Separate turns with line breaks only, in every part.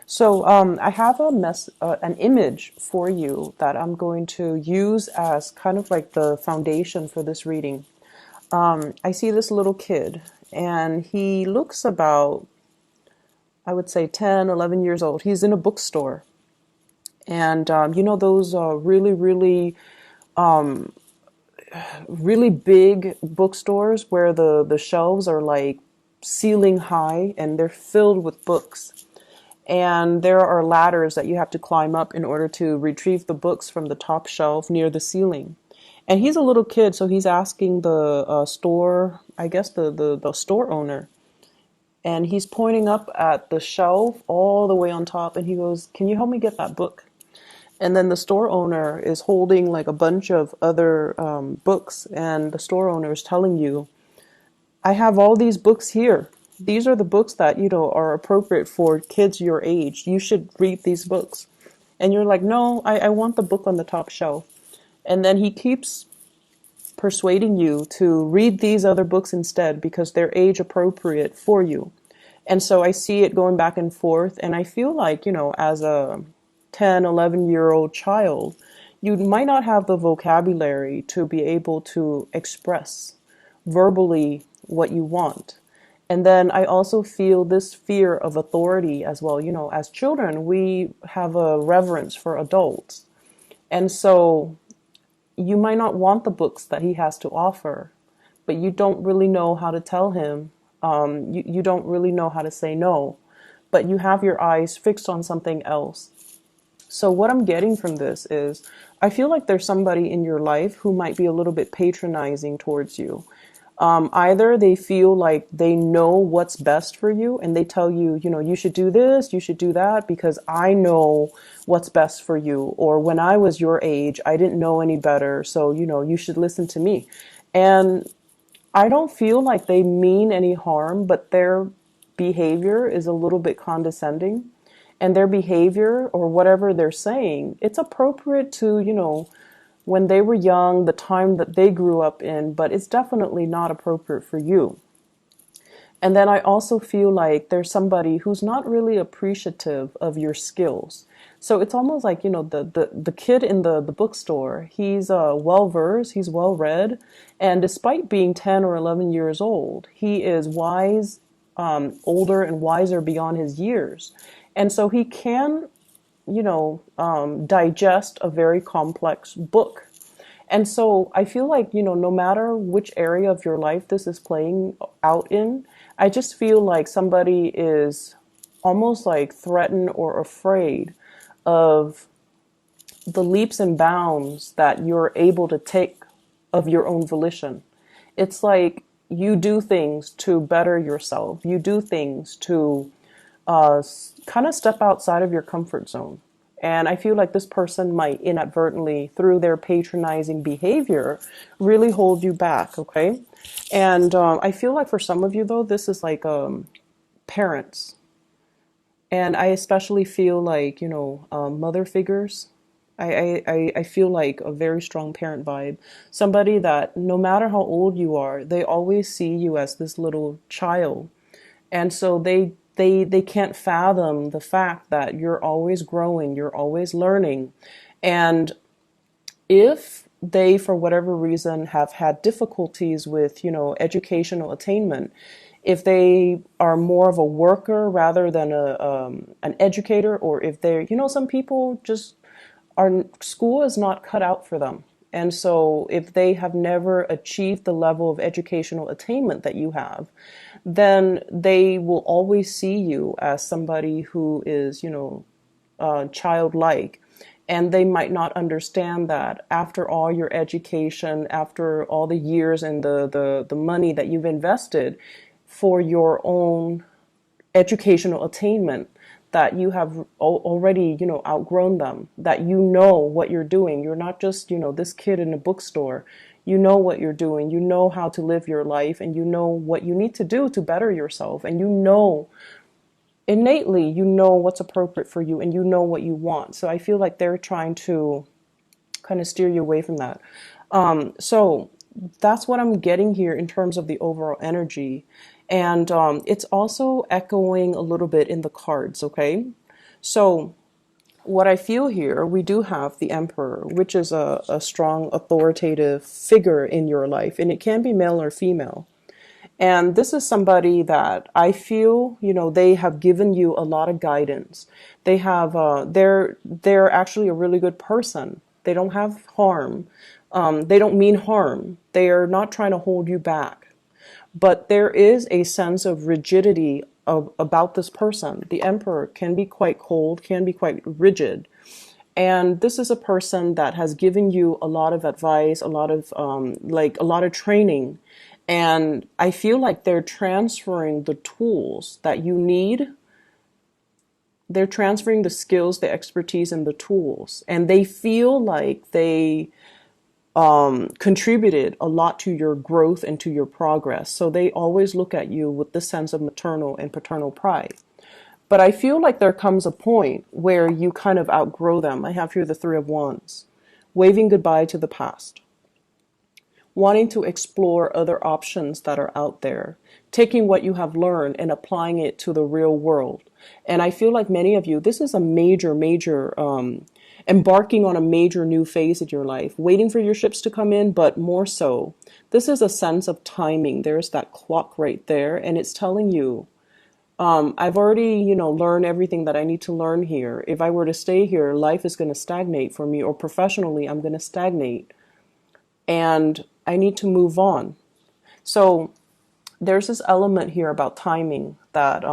So I have an image for you that I'm going to use as kind of like the foundation for this reading. I see this little kid, and he looks about, I would say, 10, 11 years old. He's in a bookstore. And you know those really big bookstores where the shelves are like ceiling high and they're filled with books. And there are ladders that you have to climb up in order to retrieve the books from the top shelf near the ceiling. And he's a little kid, so he's asking the store, I guess the store owner, and he's pointing up at the shelf all the way on top, and he goes, "Can you help me get that book?" And then the store owner is holding like a bunch of other books, and the store owner is telling you, "I have all these books here. These are the books that, are appropriate for kids your age. You should read these books." And you're like, "No, I want the book on the top shelf." And then he keeps persuading you to read these other books instead because they're age appropriate for you. And so I see it going back and forth, and I feel like, as a 10, 11-year-old child, you might not have the vocabulary to be able to express verbally what you want. And then I also feel this fear of authority as well. As children, we have a reverence for adults. And so you might not want the books that he has to offer, but you don't really know how to tell him. You don't really know how to say no, but you have your eyes fixed on something else. So what I'm getting from this is I feel like there's somebody in your life who might be a little bit patronizing towards you. Either they feel like they know what's best for you and they tell you, you should do this, you should do that because I know what's best for you. Or when I was your age, I didn't know any better. So, you should listen to me. And I don't feel like they mean any harm, but their behavior is a little bit condescending. And their behavior or whatever they're saying, it's appropriate to, when they were young, the time that they grew up in, but it's definitely not appropriate for you. And then I also feel like there's somebody who's not really appreciative of your skills. So it's almost like, the kid in the bookstore, he's well-versed, he's well-read, and despite being 10 or 11 years old, he is wise, older and wiser beyond his years. And so he can digest a very complex book. And so I feel like, no matter which area of your life this is playing out in, I just feel like somebody is almost like threatened or afraid of the leaps and bounds that you're able to take of your own volition. It's like you do things to better yourself. You do things to kind of step outside of your comfort zone. And I feel like this person might inadvertently, through their patronizing behavior, really hold you back, okay? And I feel like for some of you, though, this is like parents. And I especially feel like, mother figures. I feel like a very strong parent vibe. Somebody that no matter how old you are, they always see you as this little child. And so they can't fathom the fact that you're always growing, you're always learning. And if they, for whatever reason, have had difficulties with, educational attainment, if they are more of a worker rather than an educator, or if they're, some people just are, school is not cut out for them. And so if they have never achieved the level of educational attainment that you have, then they will always see you as somebody who is, childlike. And they might not understand that after all your education, after all the years and the money that you've invested for your own educational attainment, that you have already, outgrown them, that you know what you're doing. You're not just, this kid in a bookstore. You know what you're doing. You know how to live your life, and you know what you need to do to better yourself. And innately, you know what's appropriate for you, and you know what you want. So I feel like they're trying to kind of steer you away from that. So that's what I'm getting here in terms of the overall energy. And it's also echoing a little bit in the cards, okay? So what I feel here, we do have the Emperor, which is a strong authoritative figure in your life, and it can be male or female. And this is somebody that I feel, they have given you a lot of guidance. They're actually a really good person. They don't have harm. They don't mean harm. They are not trying to hold you back. But there is a sense of rigidity about this person. The Emperor can be quite cold, can be quite rigid. And this is a person that has given you a lot of advice, a lot of a lot of training. And I feel like they're transferring the tools that you need. They're transferring the skills, the expertise, and the tools. And they feel like they contributed a lot to your growth and to your progress. So they always look at you with this sense of maternal and paternal pride. But I feel like there comes a point where you kind of outgrow them. I have here the Three of Wands, waving goodbye to the past, wanting to explore other options that are out there, taking what you have learned and applying it to the real world. And I feel like many of you, this is a major, embarking on a major new phase in your life, waiting for your ships to come in, but more so, this is a sense of timing. There's that clock right there, and it's telling you, I've already, learned everything that I need to learn here. If I were to stay here, life is going to stagnate for me, or professionally, I'm going to stagnate. And I need to move on. So there's this element here about timing that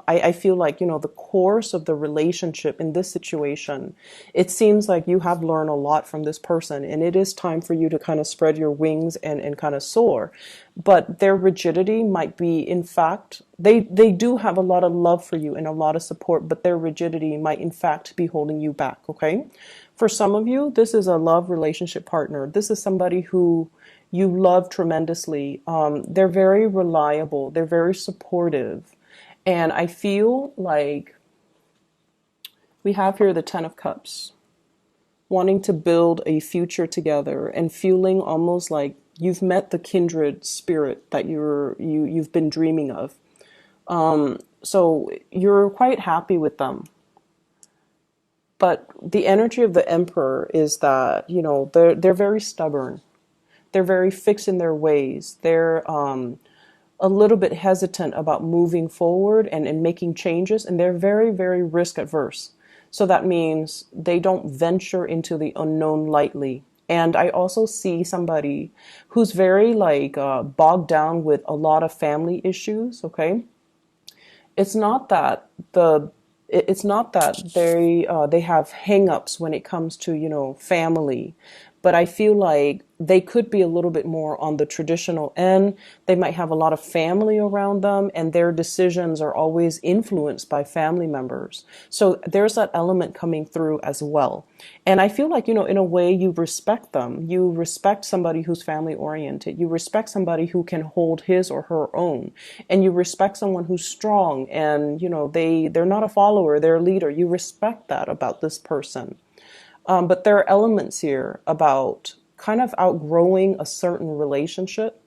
I feel like, the course of the relationship in this situation, it seems like you have learned a lot from this person, and it is time for you to kind of spread your wings and kind of soar. But their rigidity might be, in fact, they do have a lot of love for you and a lot of support, but their rigidity might, in fact, be holding you back, okay? For some of you, this is a love relationship partner. This is somebody who you love tremendously. They're very reliable. They're very supportive. And I feel like we have here the Ten of Cups, wanting to build a future together and feeling almost like you've met the kindred spirit that you've been dreaming of. So you're quite happy with them. But the energy of the Emperor is that, they're very stubborn. They're very fixed in their ways. They're a little bit hesitant about moving forward and making changes, and they're very, very risk adverse. So that means they don't venture into the unknown lightly. And I also see somebody who's very bogged down with a lot of family issues, okay? It's not that they have hang-ups when it comes to, family. But I feel like they could be a little bit more on the traditional end. They might have a lot of family around them, and their decisions are always influenced by family members. So there's that element coming through as well. And I feel like, in a way, you respect them. You respect somebody who's family oriented. You respect somebody who can hold his or her own. And you respect someone who's strong and, they're not a follower, they're a leader. You respect that about this person. But there are elements here about kind of outgrowing a certain relationship.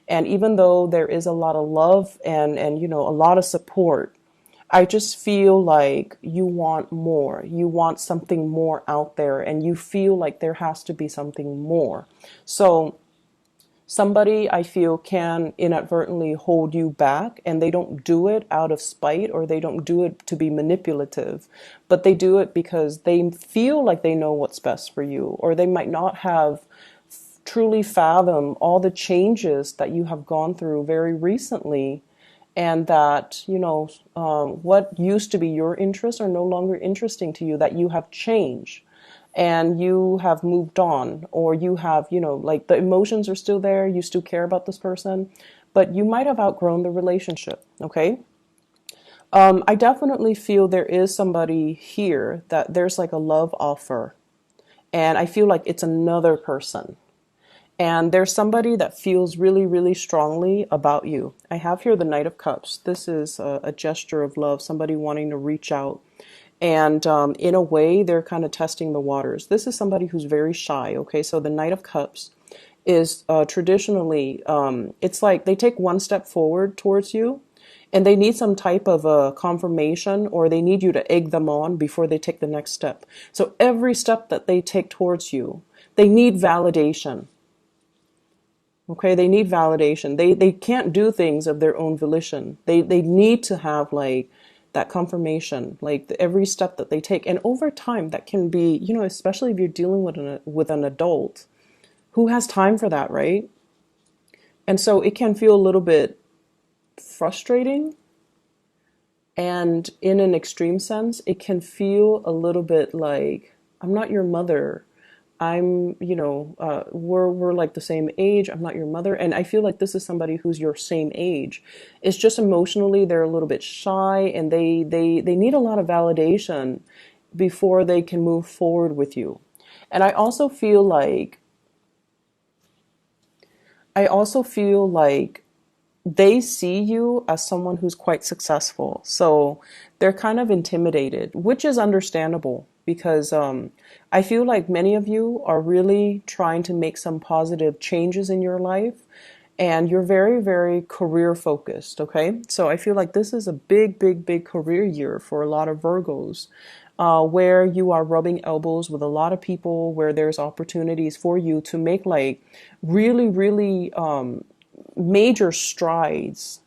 And even though there is a lot of love and a lot of support, I just feel like you want more. You want something more out there, and you feel like there has to be something more. So somebody, I feel, can inadvertently hold you back, and they don't do it out of spite, or they don't do it to be manipulative, but they do it because they feel like they know what's best for you, or they might not have truly fathomed all the changes that you have gone through very recently, and that, what used to be your interests are no longer interesting to you, that you have changed. And you have moved on, or you have, the emotions are still there. You still care about this person, but you might have outgrown the relationship. Okay. I definitely feel there is somebody here that there's like a love offer, and I feel like it's another person. And there's somebody that feels really, really strongly about you. I have here the Knight of Cups. This is a gesture of love, somebody wanting to reach out. And in a way, they're kind of testing the waters. This is somebody who's very shy, okay? So the Knight of Cups is traditionally, it's like they take one step forward towards you, and they need some type of a confirmation, or they need you to egg them on before they take the next step. So every step that they take towards you, they need validation. Okay, they need validation. They can't do things of their own volition. They need to have like that confirmation, like every step that they take. And over time, that can be, especially if you're dealing with an adult who has time for that, right? And so it can feel a little bit frustrating, and in an extreme sense, it can feel a little bit like, I'm not your mother. We're like the same age. I'm not your mother. And I feel like this is somebody who's your same age. It's just emotionally, they're a little bit shy, and they need a lot of validation before they can move forward with you. And I also feel like they see you as someone who's quite successful. So they're kind of intimidated, which is understandable because I feel like many of you are really trying to make some positive changes in your life, and you're very, very career focused. Okay. So I feel like this is a big, big, big career year for a lot of Virgos. Where you are rubbing elbows with a lot of people, where there's opportunities for you to make like really, really major strides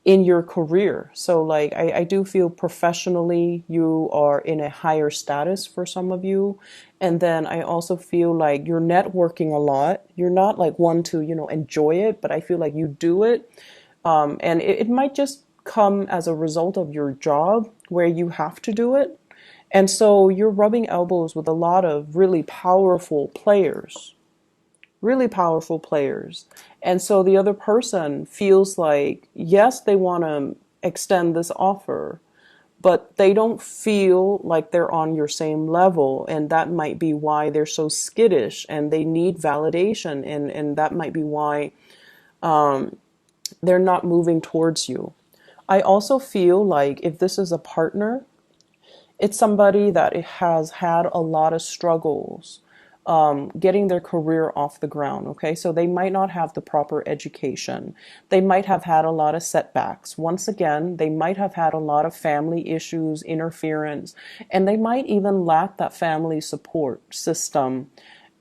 in your career. So like I do feel professionally you are in a higher status for some of you. And then I also feel like you're networking a lot. You're not like one to, enjoy it, but I feel like you do it. And it might just come as a result of your job where you have to do it. And so you're rubbing elbows with a lot of really powerful players. And so the other person feels like, yes, they want to extend this offer, but they don't feel like they're on your same level. And that might be why they're so skittish and they need validation. And that might be why they're not moving towards you. I also feel like if this is a partner, it's somebody that has had a lot of struggles getting their career off the ground. Okay, so they might not have the proper education. They might have had a lot of setbacks. Once again, they might have had a lot of family issues, interference, and they might even lack that family support system.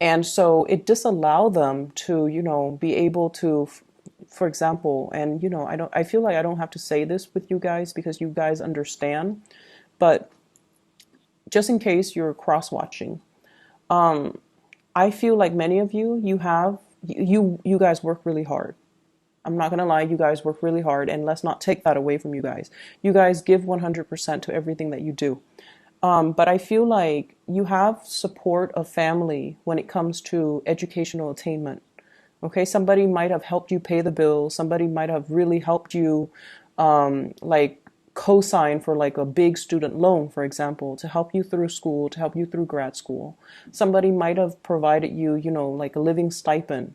And so it disallowed them to, be able to, for example, and I feel like I don't have to say this with you guys because you guys understand, but just in case you're cross-watching, I feel like many of you guys work really hard. I'm not going to lie, you guys work really hard, and let's not take that away from you guys. You guys give 100% to everything that you do. But I feel like you have support of family when it comes to educational attainment. Okay, somebody might have helped you pay the bills. Somebody might have really helped you, like co-sign for like a big student loan, for example, to help you through school, to help you through grad school. Somebody might have provided you, like a living stipend.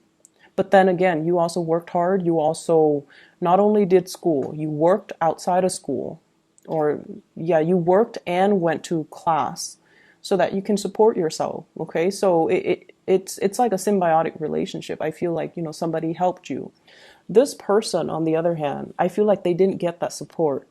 But then again, you also worked hard. You also not only did school, you worked outside of school, or yeah, you worked and went to class so that you can support yourself. Okay, so it's like a symbiotic relationship. I feel like, somebody helped you. This person, on the other hand, I feel like they didn't get that support.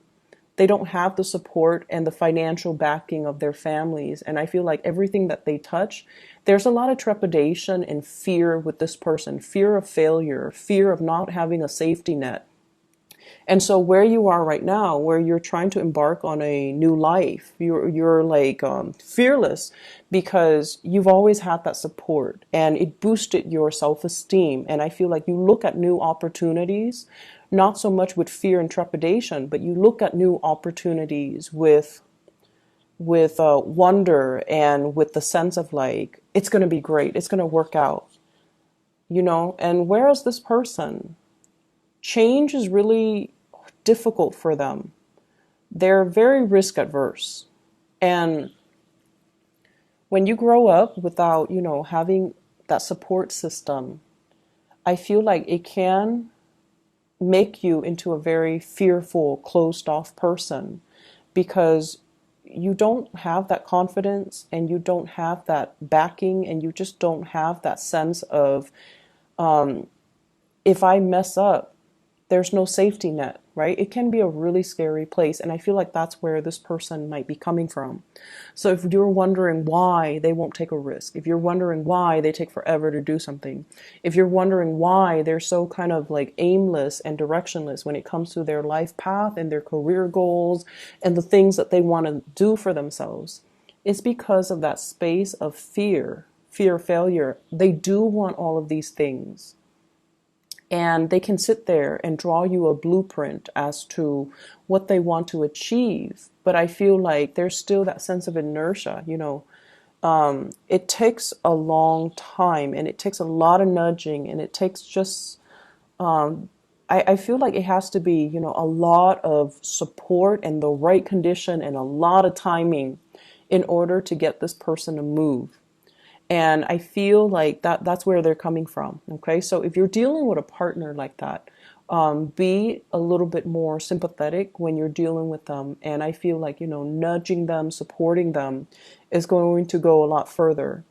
They don't have the support and the financial backing of their families. And I feel like everything that they touch, there's a lot of trepidation and fear with this person, fear of failure, fear of not having a safety net. And so where you are right now, where you're trying to embark on a new life, you're like fearless because you've always had that support and it boosted your self-esteem. And I feel like you look at new opportunities, not so much with fear and trepidation, but you look at new opportunities with wonder and with the sense of like, it's going to be great, it's going to work out, And whereas this person, change is really difficult for them. They're very risk adverse. And when you grow up without, having that support system, I feel like it can make you into a very fearful, closed off person because you don't have that confidence and you don't have that backing and you just don't have that sense of if I mess up, There's no safety net, right? It can be a really scary place. And I feel like that's where this person might be coming from. So if you're wondering why they won't take a risk, if you're wondering why they take forever to do something, if you're wondering why they're so kind of like aimless and directionless when it comes to their life path and their career goals and the things that they want to do for themselves, it's because of that space of fear of failure. They do want all of these things. And they can sit there and draw you a blueprint as to what they want to achieve. But I feel like there's still that sense of inertia, it takes a long time and it takes a lot of nudging and it takes just, I feel like it has to be, a lot of support and the right condition and a lot of timing in order to get this person to move. And I feel like that's where they're coming from. Okay. So if you're dealing with a partner like that, be a little bit more sympathetic when you're dealing with them. And I feel like, nudging them, supporting them is going to go a lot further.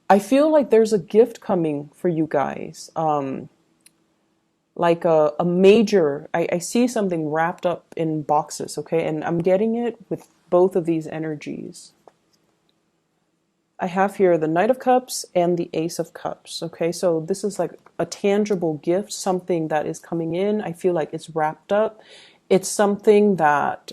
I feel like there's a gift coming for you guys. Like a major, I see something wrapped up in boxes. Okay. And I'm getting it with both of these energies. I have here the Knight of Cups and the Ace of Cups. Okay, so this is like a tangible gift, something that is coming in. I feel like it's wrapped up. It's something that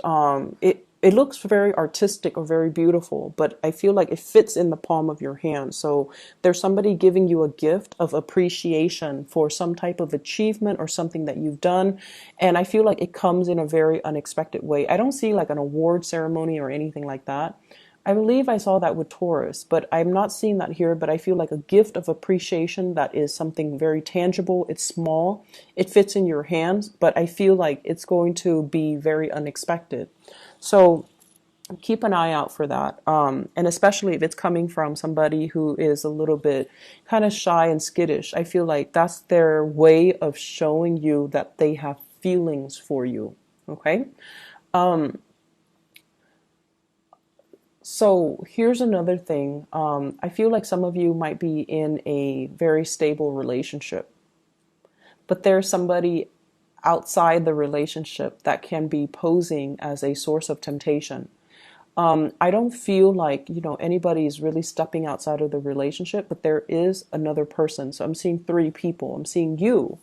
it looks very artistic or very beautiful, but I feel like it fits in the palm of your hand. So there's somebody giving you a gift of appreciation for some type of achievement or something that you've done. And I feel like it comes in a very unexpected way. I don't see like an award ceremony or anything like that. I believe I saw that with Taurus, but I'm not seeing that here. But I feel like a gift of appreciation that is something very tangible. It's small. It fits in your hands, but I feel like it's going to be very unexpected. So keep an eye out for that. And especially if it's coming from somebody who is a little bit kind of shy and skittish. I feel like that's their way of showing you that they have feelings for you. Okay. So here's another thing. I feel like some of you might be in a very stable relationship, but there's somebody outside the relationship that can be posing as a source of temptation. I don't feel like, anybody is really stepping outside of the relationship, but there is another person. So I'm seeing three people. I'm seeing you.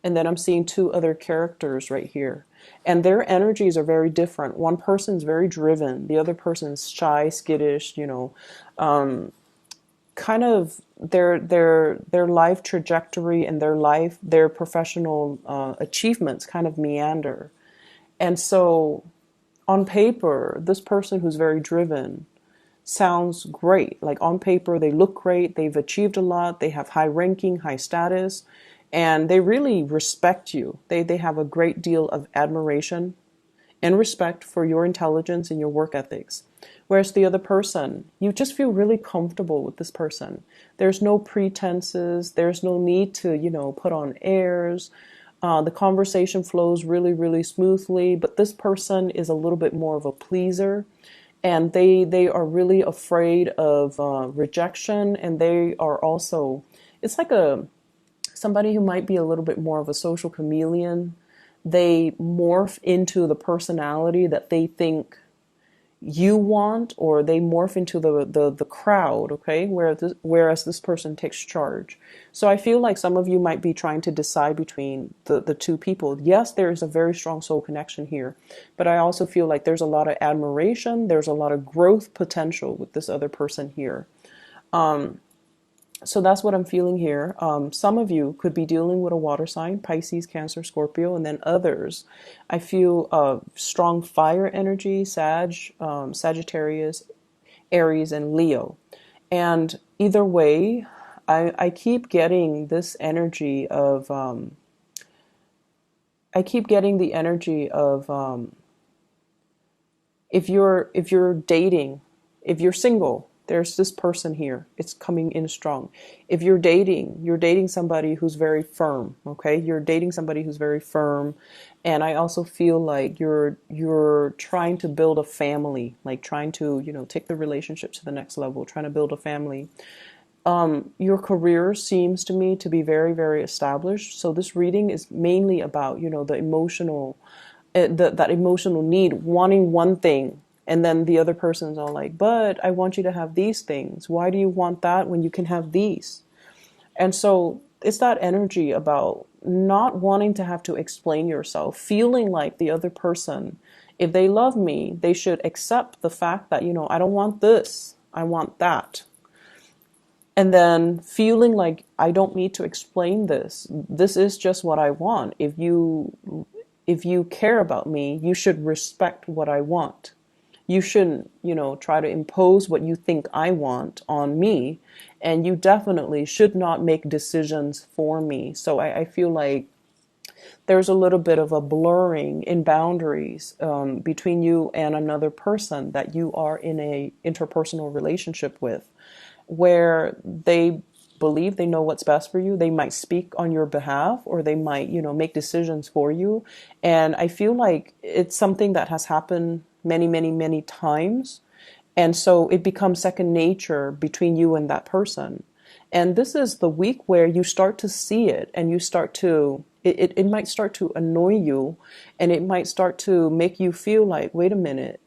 And then I'm seeing two other characters right here. And their energies are very different. One person's very driven. The other person's shy, skittish, kind of their life trajectory and their professional achievements kind of meander. And so on paper, this person who's very driven sounds great. Like on paper, they look great. They've achieved a lot. They have high ranking, high status. And they really respect you. They have a great deal of admiration and respect for your intelligence and your work ethics. Whereas the other person, you just feel really comfortable with this person. There's no pretenses. There's no need to, put on airs. The conversation flows really, really smoothly. But this person is a little bit more of a pleaser. And they are really afraid of rejection. And they are also, it's like somebody who might be a little bit more of a social chameleon. They morph into the personality that they think you want, or they morph into the crowd, okay? Whereas this person takes charge. So I feel like some of you might be trying to decide between the two people. Yes, there is a very strong soul connection here, but I also feel like there's a lot of admiration, there's a lot of growth potential with this other person here. So that's what I'm feeling here. Some of you could be dealing with a water sign, Pisces, Cancer, Scorpio, and then others. I feel strong fire energy, Sagittarius, Aries, and Leo. And either way, I keep getting this energy of, if you're dating, if you're single, there's this person here. It's coming in strong. If you're dating somebody who's very firm, okay? You're dating somebody who's very firm. And I also feel like you're trying to build a family, like trying to, take the relationship to the next level, trying to build a family. Your career seems to me to be very, very established. So this reading is mainly about, the emotional, that emotional need, wanting one thing. And then the other person's all like, but I want you to have these things. Why do you want that when you can have these? And so it's that energy about not wanting to have to explain yourself, feeling like the other person, if they love me, they should accept the fact that, I don't want this, I want that. And then feeling like I don't need to explain this. This is just what I want. If you care about me, you should respect what I want. You shouldn't, try to impose what you think I want on me. And you definitely should not make decisions for me. So I feel like there's a little bit of a blurring in boundaries between you and another person that you are in a interpersonal relationship with, where they believe they know what's best for you. They might speak on your behalf, or they might, make decisions for you. And I feel like it's something that has happened many, many, many times. And so it becomes second nature between you and that person. And this is the week where you start to see it, and you start to, it might start to annoy you, and it might start to make you feel like, wait a minute,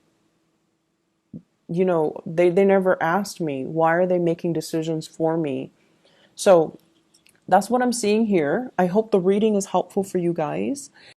they never asked me. Why are they making decisions for me? So that's what I'm seeing here. I hope the reading is helpful for you guys.